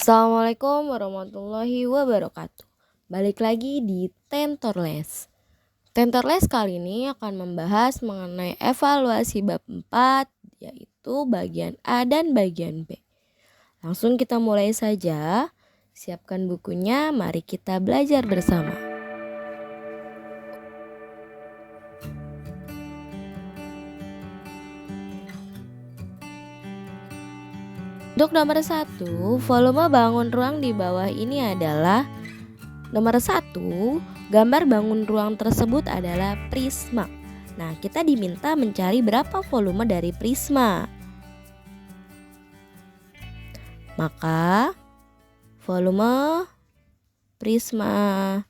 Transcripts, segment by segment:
Assalamualaikum warahmatullahi wabarakatuh. Balik lagi di Tentorles. Tentorles kali ini akan membahas mengenai evaluasi bab 4, yaitu bagian A dan bagian B. Langsung kita mulai saja. Siapkan bukunya, mari kita belajar bersama. Untuk nomor 1, volume bangun ruang di bawah ini adalah nomor 1, gambar bangun ruang tersebut adalah prisma. Nah, kita diminta mencari berapa volume dari prisma. Maka volume prisma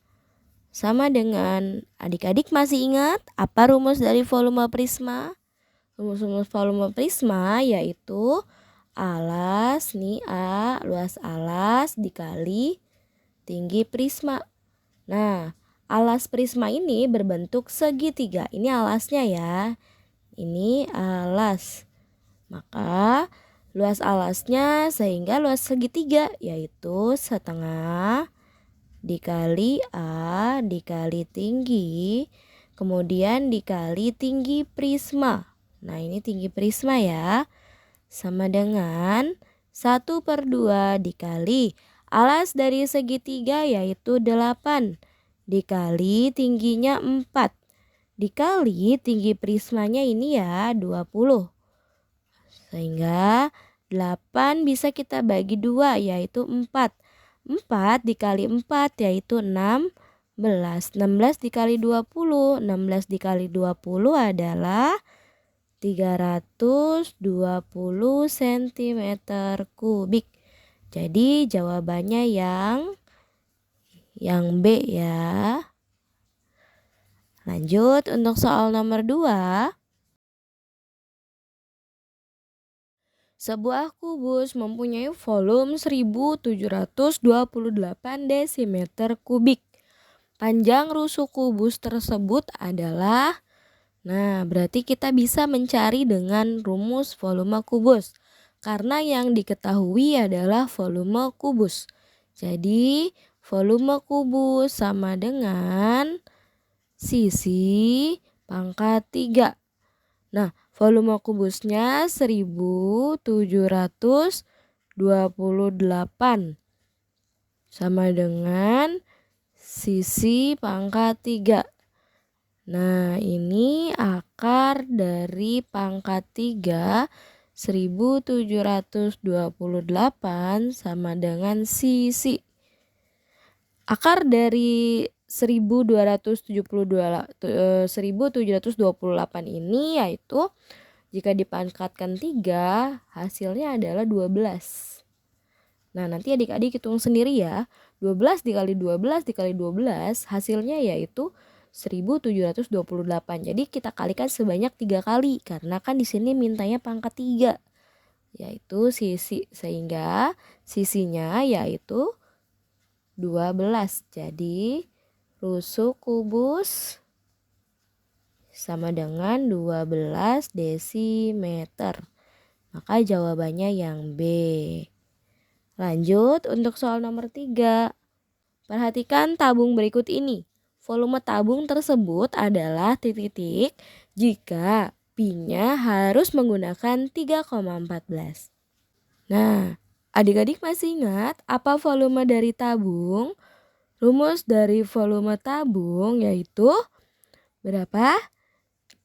sama dengan, adik-adik masih ingat apa rumus dari volume prisma? Rumus volume prisma yaitu alas, nih A, luas alas dikali tinggi prisma. Nah, alas prisma ini berbentuk segitiga. Ini alasnya ya. Ini alas. Maka luas alasnya sehingga luas segitiga yaitu setengah dikali A dikali tinggi, kemudian dikali tinggi prisma. Nah, ini tinggi prisma ya. Sama dengan 1/2 dikali alas dari segitiga yaitu 8 dikali tingginya 4 dikali tinggi prismanya ini ya 20. Sehingga 8 bisa kita bagi 2 yaitu 4. 4 dikali 4 yaitu 16. 16 dikali 20. 16 dikali 20 adalah 320 cm kubik. Jadi jawabannya yang B ya. Lanjut untuk soal nomor 2. Sebuah kubus mempunyai volume 1728 desimeter kubik. Panjang rusuk kubus tersebut adalah, nah berarti kita bisa mencari dengan rumus volume kubus. Karena yang diketahui adalah volume kubus. Jadi volume kubus sama dengan sisi pangkat 3. Nah, volume kubusnya 1728 sama dengan sisi pangkat 3. Nah, ini akar dari pangkat 3 1728 sama dengan sisi. Akar dari 1728 ini yaitu jika dipangkatkan 3 hasilnya adalah 12. Nah, nanti adik-adik hitung sendiri ya. 12 dikali 12 dikali 12 hasilnya yaitu 1728. Jadi kita kalikan sebanyak 3 kali karena kan di sini mintanya pangkat 3 yaitu sisi, sehingga sisinya yaitu 12. Jadi rusuk kubus sama dengan 12 desimeter. Maka jawabannya yang B. Lanjut untuk soal nomor 3. Perhatikan tabung berikut ini. Volume tabung tersebut adalah titik-titik jika pi-nya harus menggunakan 3,14. Nah, adik-adik masih ingat apa volume dari tabung? Rumus dari volume tabung yaitu berapa?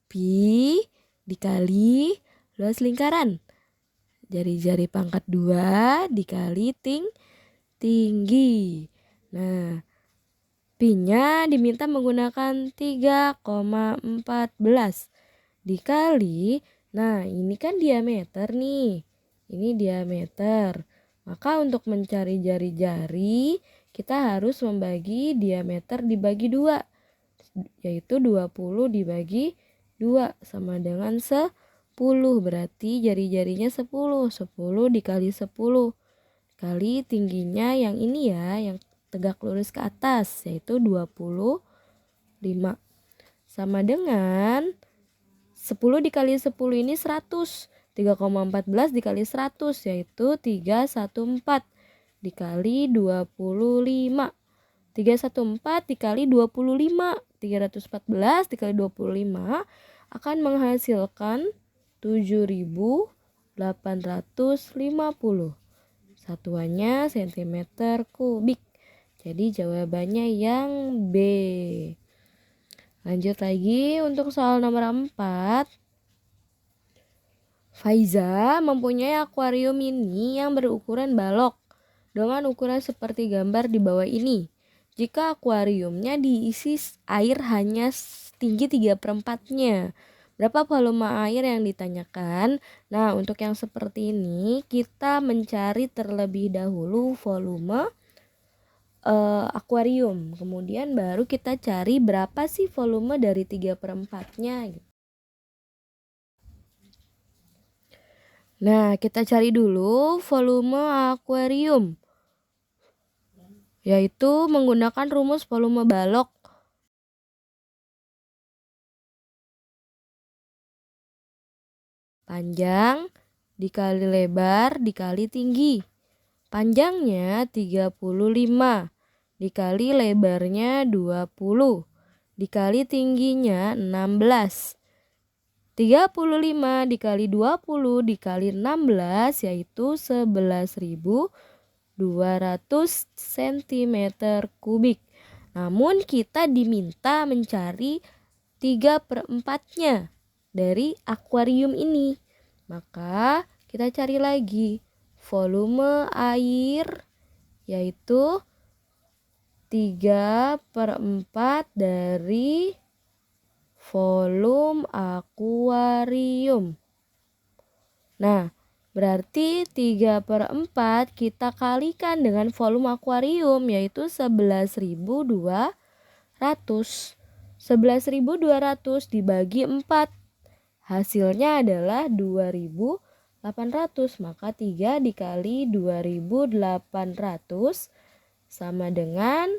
Pi dikali luas lingkaran. Jari-jari pangkat 2 dikali tinggi. Nah, pi-nya diminta menggunakan 3,14 dikali, nah ini kan diameter nih. Ini diameter. Maka untuk mencari jari-jari kita harus membagi diameter dibagi 2. Yaitu 20 dibagi 2 sama dengan 10. Berarti jari-jarinya 10. 10 dikali 10. Kali tingginya yang ini ya, yang tegak lurus ke atas yaitu 25. Sama dengan 10 dikali 10 ini 100. 3,14 dikali 100 yaitu 314. dikali 25. 314 dikali 25. 314 dikali 25 akan menghasilkan 7.850. Satuannya sentimeter kubik. Jadi jawabannya yang B. Lanjut lagi untuk soal nomor 4. Faiza mempunyai akuarium mini yang berukuran balok dengan ukuran seperti gambar di bawah ini. Jika akuariumnya diisi air hanya tinggi 3/4-nya, berapa volume air yang ditanyakan? Nah, untuk yang seperti ini kita mencari terlebih dahulu volume akuarium. Kemudian baru kita cari berapa sih volume dari 3/4-nya. Nah, kita cari dulu volume akuarium, yaitu menggunakan rumus volume balok. Panjang dikali lebar dikali tinggi. Panjangnya 35 dikali lebarnya 20 dikali tingginya 16. 35 dikali 20 dikali 16 yaitu 11.200 cm kubik. Namun kita diminta mencari 3/4-nya dari akuarium ini. Maka kita cari lagi volume air, yaitu 3/4 dari volume akuarium. Nah, berarti 3/4 kita kalikan dengan volume akuarium, yaitu 11.200. 11.200 dibagi 4. Hasilnya adalah 2.800. Maka 3 dikali 2.800 sama dengan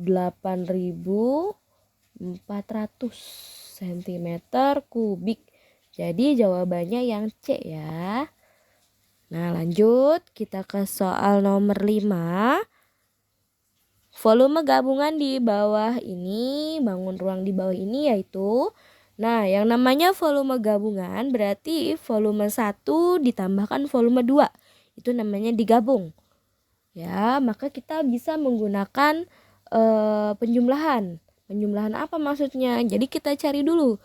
8.400 cm kubik. Jadi jawabannya yang C ya. Nah, lanjut kita ke soal nomor 5. Volume gabungan di bawah ini, bangun ruang di bawah ini yaitu, nah yang namanya volume gabungan berarti volume 1 ditambahkan volume 2. Itu namanya digabung. Ya, maka kita bisa menggunakan penjumlahan. Penjumlahan apa maksudnya? Jadi kita cari dulu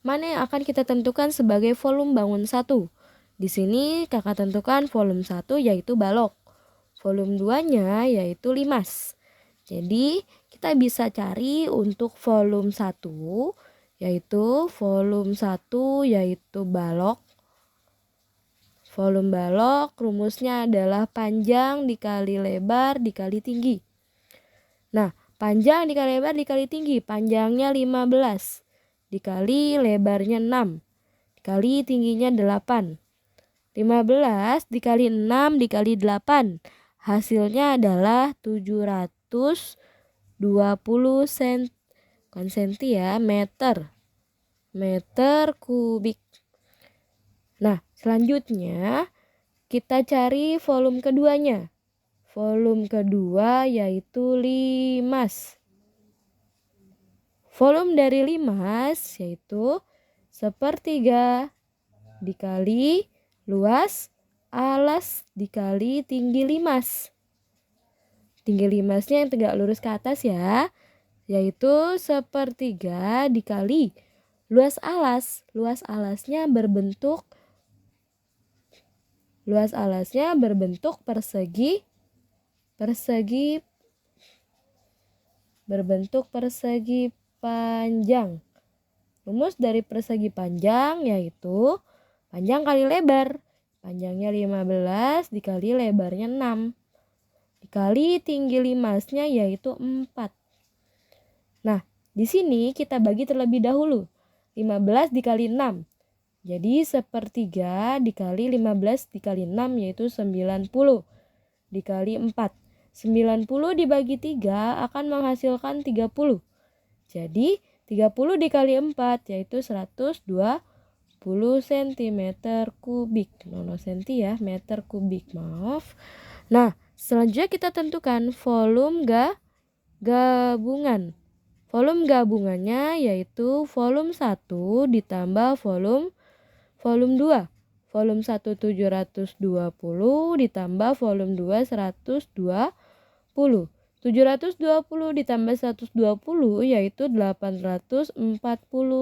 mana yang akan kita tentukan sebagai volume bangun 1. Di sini kakak tentukan volume 1 yaitu balok. Volume 2-nya yaitu limas. Jadi kita bisa cari untuk volume 1 yaitu balok. Volume balok rumusnya adalah panjang dikali lebar dikali tinggi. Nah, panjang dikali lebar dikali tinggi. Panjangnya 15 dikali lebarnya 6 dikali tingginya 8. 15 dikali 6 dikali 8. Hasilnya adalah 720 meter kubik. Nah, selanjutnya kita cari volume keduanya. Volume kedua yaitu limas. Volume dari limas yaitu 1/3 dikali luas alas dikali tinggi limas. Tinggi limasnya yang tegak lurus ke atas ya, yaitu 1/3 dikali luas alas. Luas alasnya berbentuk persegi panjang. Rumus dari persegi panjang yaitu panjang kali lebar. Panjangnya 15 dikali lebarnya 6. Dikali tinggi limasnya yaitu 4. Nah, di sini kita bagi terlebih dahulu. 15 dikali 6. Jadi 1/3 dikali 15 dikali 6 yaitu 90 dikali 4. 90 dibagi 3 akan menghasilkan 30. Jadi 30 dikali 4 yaitu 120. cm kubik. 0 cm ya, meter kubik, maaf. Nah, selanjutnya kita tentukan volume gabungan. Volume gabungannya yaitu volume 1 ditambah volume 2. Volume 1 720 ditambah volume 2 120. 720 ditambah 120 yaitu 840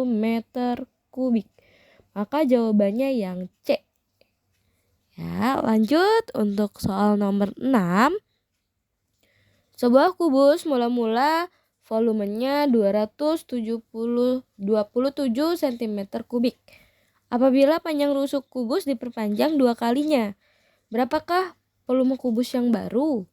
meter kubik. Maka jawabannya yang C. Ya, lanjut untuk soal nomor 6. Sebuah kubus mula-mula volumenya 27 cm kubik. Apabila panjang rusuk kubus diperpanjang 2 kalinya, berapakah volume kubus yang baru?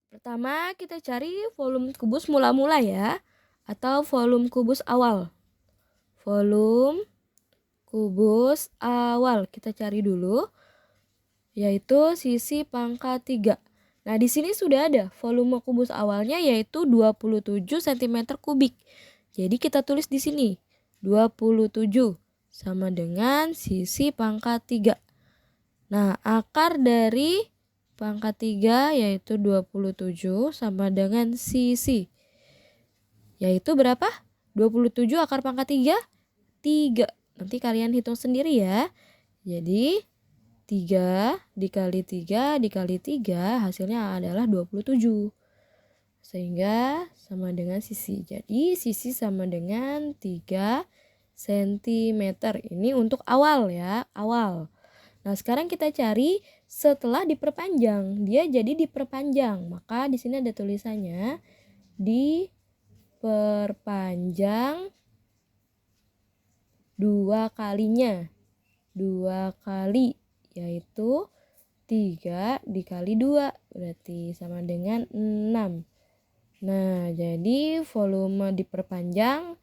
Pertama, kita cari volume kubus mula-mula ya, atau volume kubus awal. Volume kubus awal kita cari dulu, yaitu sisi pangkat 3. Nah, di sini sudah ada volume kubus awalnya yaitu 27 cm kubik. Jadi kita tulis di sini 27 sama dengan sisi pangkat 3. Nah, akar dari pangkat 3 yaitu 27 sama dengan sisi. Yaitu berapa? 27 akar pangkat 3? 3. Nanti kalian hitung sendiri ya. Jadi 3 dikali 3 dikali 3 hasilnya adalah 27. Sehingga sama dengan sisi. Jadi sisi sama dengan 3 cm. Ini untuk awal ya, awal. Nah, sekarang kita cari setelah diperpanjang. Dia jadi diperpanjang. Maka di sini ada tulisannya diperpanjang 2 kalinya. 2 kali yaitu 3 dikali 2 berarti sama dengan 6. Nah, jadi volume diperpanjang,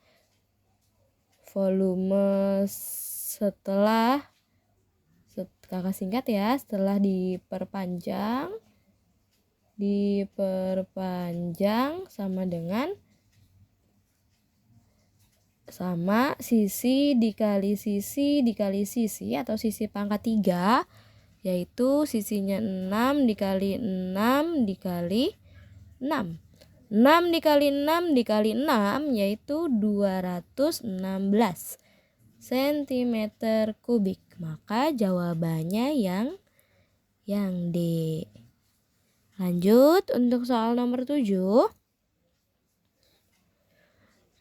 volume setelah kakak singkat ya, setelah diperpanjang sama dengan sisi dikali sisi atau sisi pangkat 3, yaitu sisinya 6 dikali 6 dikali 6. 6 dikali 6 dikali 6 yaitu 216 cm kubik. Maka jawabannya yang D. Lanjut untuk soal nomor 7. 2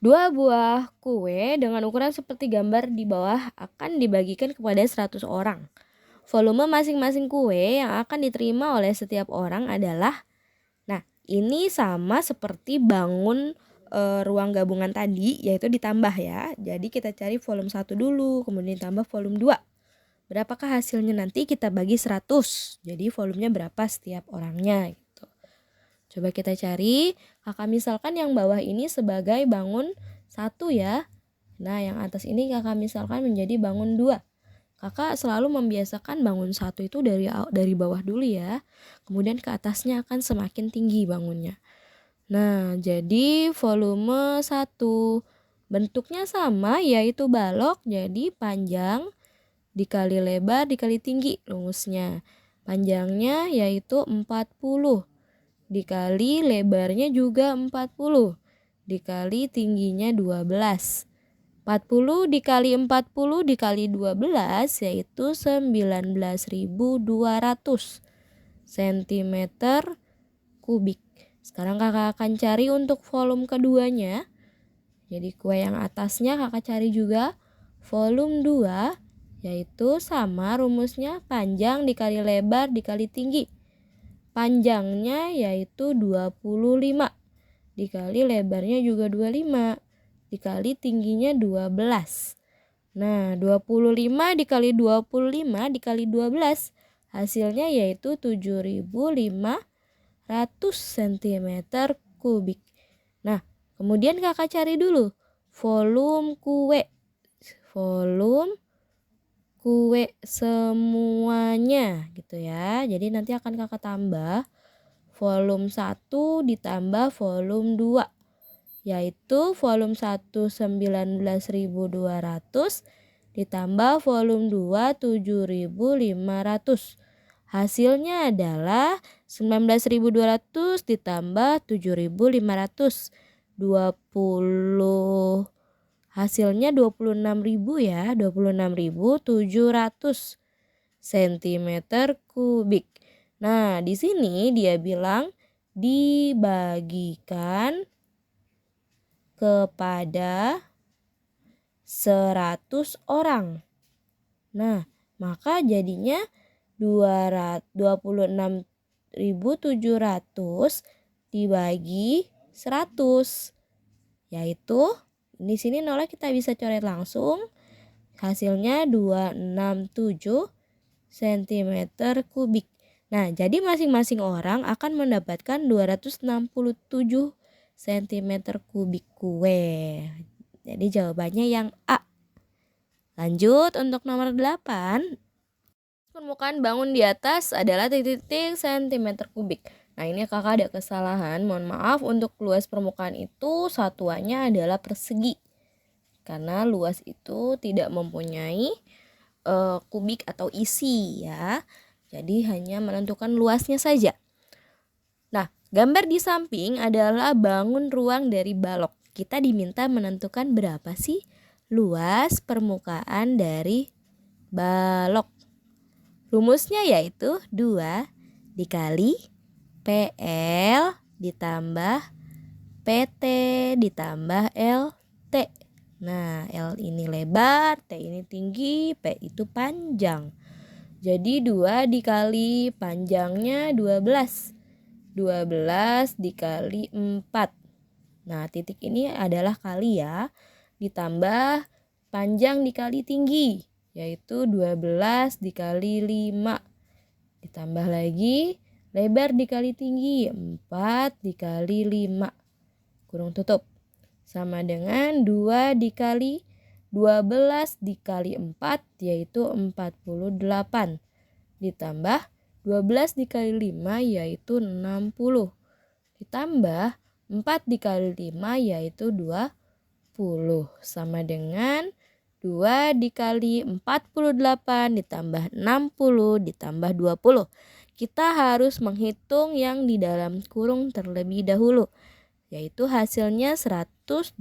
buah kue dengan ukuran seperti gambar di bawah akan dibagikan kepada 100 orang. Volume masing-masing kue yang akan diterima oleh setiap orang adalah, nah ini sama seperti bangun ruang gabungan tadi, yaitu ditambah ya. Jadi kita cari volume 1 dulu, kemudian tambah volume 2. Berapakah hasilnya nanti kita bagi 100. Jadi volumenya berapa setiap orangnya gitu. Coba kita cari. Kakak misalkan yang bawah ini sebagai bangun 1 ya. Nah, yang atas ini kakak misalkan menjadi bangun 2. Kakak selalu membiasakan bangun 1 itu dari bawah dulu ya. Kemudian ke atasnya akan semakin tinggi bangunnya. Nah, jadi volume 1 bentuknya sama yaitu balok, jadi panjang dikali lebar dikali tinggi rumusnya. Panjangnya yaitu 40 dikali lebarnya juga 40 dikali tingginya 12. 40 dikali 40 dikali 12 yaitu 19.200 cm kubik. Sekarang kakak akan cari untuk volume keduanya. Jadi kue yang atasnya kakak cari juga volume 2 yaitu sama rumusnya panjang dikali lebar dikali tinggi. Panjangnya yaitu 25 dikali lebarnya juga 25 dikali tingginya 12. Nah, 25 dikali 25 dikali 12 hasilnya yaitu 7.500 cm kubik. Nah, kemudian kakak cari dulu volume kue. Volume kue semuanya gitu ya. Jadi nanti akan kakak tambah volume 1 ditambah volume 2 yaitu volume 1 19.200 ditambah volume 2 7.500. Hasilnya adalah 19.200 ditambah 7.500. 20. Hasilnya 26.000 ya, 26.700 cm kubik. Nah, di sini dia bilang dibagikan kepada 100 orang. Nah, maka jadinya 26.700 dibagi 100, yaitu di sini nolnya kita bisa coret langsung. Hasilnya 267 cm kubik. Nah, jadi masing-masing orang akan mendapatkan 267 cm kubik kue. Jadi jawabannya yang A. Lanjut untuk nomor 8. Permukaan bangun di atas adalah titik-titik cm kubik. Nah, ini kakak ada kesalahan. Mohon maaf, untuk luas permukaan itu satuannya adalah persegi. Karena luas itu tidak mempunyai kubik atau isi ya. Jadi hanya menentukan luasnya saja. Nah, gambar di samping adalah bangun ruang dari balok. Kita diminta menentukan berapa sih luas permukaan dari balok. Rumusnya yaitu 2 dikali PL ditambah PT ditambah LT. Nah, L ini lebar, T ini tinggi, P itu panjang. Jadi 2 dikali panjangnya 12. 12 dikali 4. Nah, titik ini adalah kali ya. Ditambah panjang dikali tinggi, yaitu 12 dikali 5. Ditambah lagi lebar dikali tinggi, 4 dikali 5. Kurung tutup. Sama dengan 2 dikali 12 dikali 4, yaitu 48. Ditambah 12 dikali 5, yaitu 60. Ditambah 4 dikali 5, yaitu 20. Sama dengan 2 dikali 48 ditambah 60 ditambah 20. Kita harus menghitung yang di dalam kurung terlebih dahulu, yaitu hasilnya 128.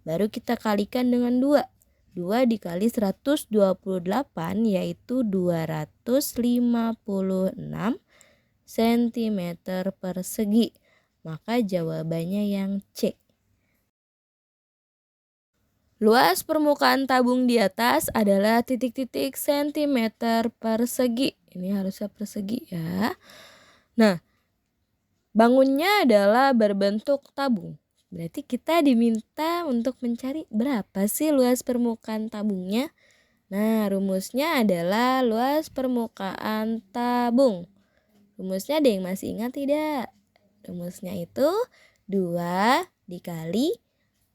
Baru kita kalikan dengan 2. 2 dikali 128 yaitu 256 cm persegi. Maka jawabannya yang C. Luas permukaan tabung di atas adalah titik-titik cm persegi. Ini harusnya persegi ya. Nah, bangunnya adalah berbentuk tabung. Berarti kita diminta untuk mencari berapa sih luas permukaan tabungnya. Nah, rumusnya adalah luas permukaan tabung. Rumusnya ada yang masih ingat tidak? Rumusnya itu 2 dikali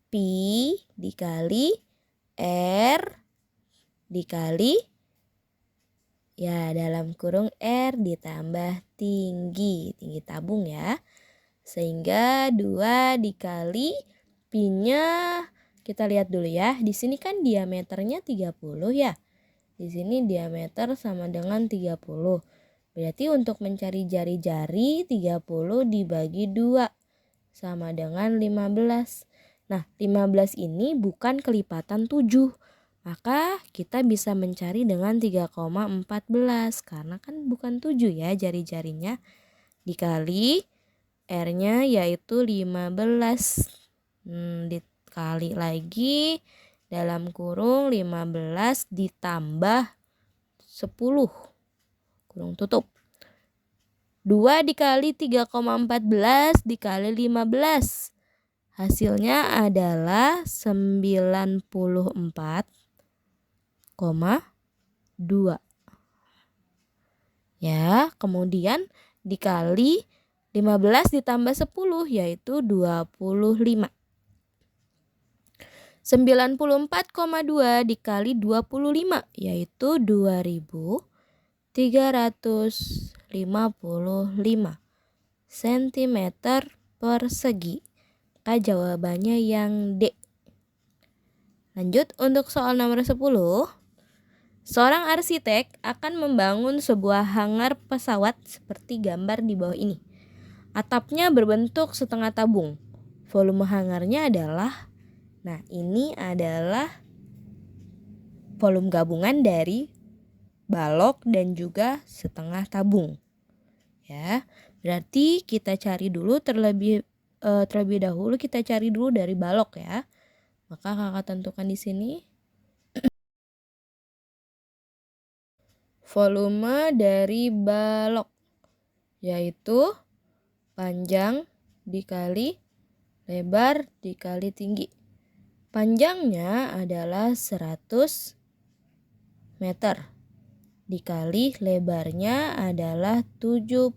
Pi dikali R dikali ya dalam kurung R ditambah tinggi tabung ya. Sehingga 2 dikali Pi-nya kita lihat dulu ya. Di sini kan diameternya 30 ya. Di sini diameter sama dengan 30. Berarti untuk mencari jari-jari 30 dibagi 2 sama dengan 15. Nah, 15 ini bukan kelipatan 7. Maka kita bisa mencari dengan 3,14 karena kan bukan 7 ya jari-jarinya. Dikali R-nya yaitu 15. Dikali lagi dalam kurung 15 ditambah 10. Kurung tutup. 2 dikali 3,14 dikali 15. Hasilnya adalah 94,2. Ya, kemudian dikali 15 ditambah 10 yaitu 25. 94,2 dikali 25 yaitu 2355 cm persegi. Maka jawabannya yang D. Lanjut untuk soal nomor 10. Seorang arsitek akan membangun sebuah hanggar pesawat seperti gambar di bawah ini. Atapnya berbentuk setengah tabung. Volume hanggarnya adalah, nah ini adalah volume gabungan dari balok dan juga setengah tabung. Ya, berarti kita cari dulu terlebih dahulu kita cari dulu dari balok ya. Maka kakak tentukan di sini volume dari balok, yaitu panjang dikali lebar dikali tinggi. Panjangnya adalah 100 meter dikali lebarnya adalah 70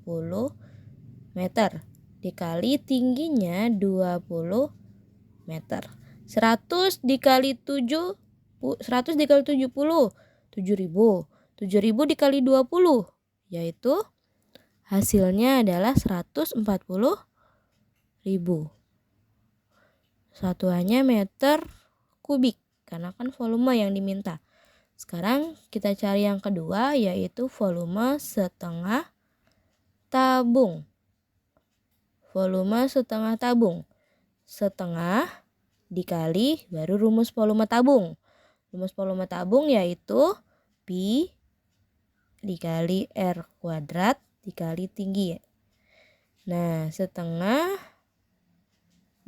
meter dikali tingginya 20 meter. 100 dikali 70, 7.000. 7.000 dikali 20, yaitu hasilnya adalah 140.000. Satuannya meter kubik, karena kan volume yang diminta. Sekarang kita cari yang kedua, yaitu volume setengah tabung. Volume setengah tabung. Setengah dikali baru rumus volume tabung. Rumus volume tabung yaitu Pi dikali R kuadrat dikali tinggi. Nah, setengah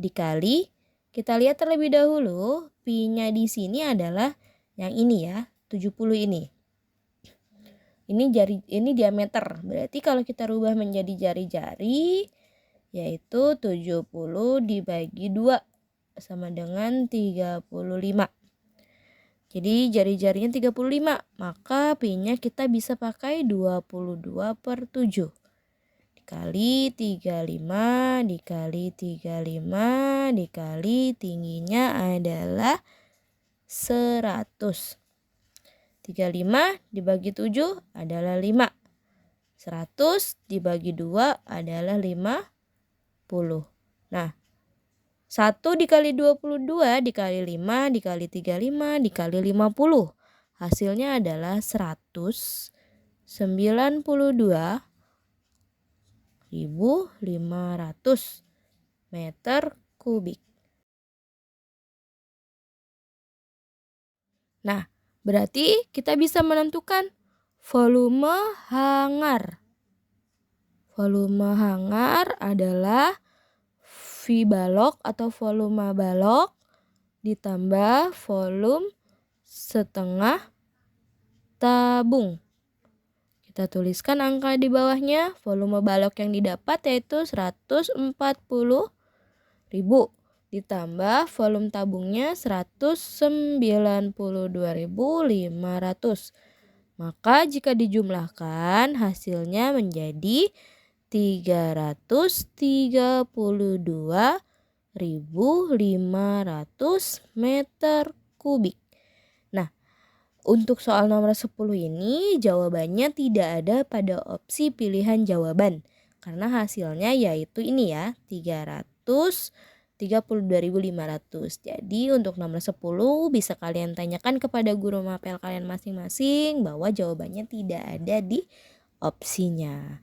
dikali, kita lihat terlebih dahulu Pi-nya di sini adalah yang ini ya, 70 ini. Ini diameter. Berarti kalau kita rubah menjadi jari-jari yaitu 70 dibagi 2 sama dengan 35. Jadi jari-jarinya 35, maka Pi-nya kita bisa pakai 22/7. Dikali 35, dikali 35, dikali tingginya adalah 100. 35 dibagi 7 adalah 5. 100 dibagi 2 adalah 50. Nah, 1 dikali 22 dikali 5 dikali 35 dikali 50. Hasilnya adalah 192.500 meter kubik. Nah, berarti kita bisa menentukan volume hanggar. Volume hanggar adalah V balok atau volume balok ditambah volume setengah tabung. Kita tuliskan angka di bawahnya. Volume balok yang didapat yaitu 140.000 ditambah volume tabungnya 192.500. Maka jika dijumlahkan hasilnya menjadi 332.500 meter kubik. Nah, untuk soal nomor 10 ini jawabannya tidak ada pada opsi pilihan jawaban. Karena hasilnya yaitu ini ya, 332.500. Jadi untuk nomor 10 bisa kalian tanyakan kepada guru mapel kalian masing-masing bahwa jawabannya tidak ada di opsinya.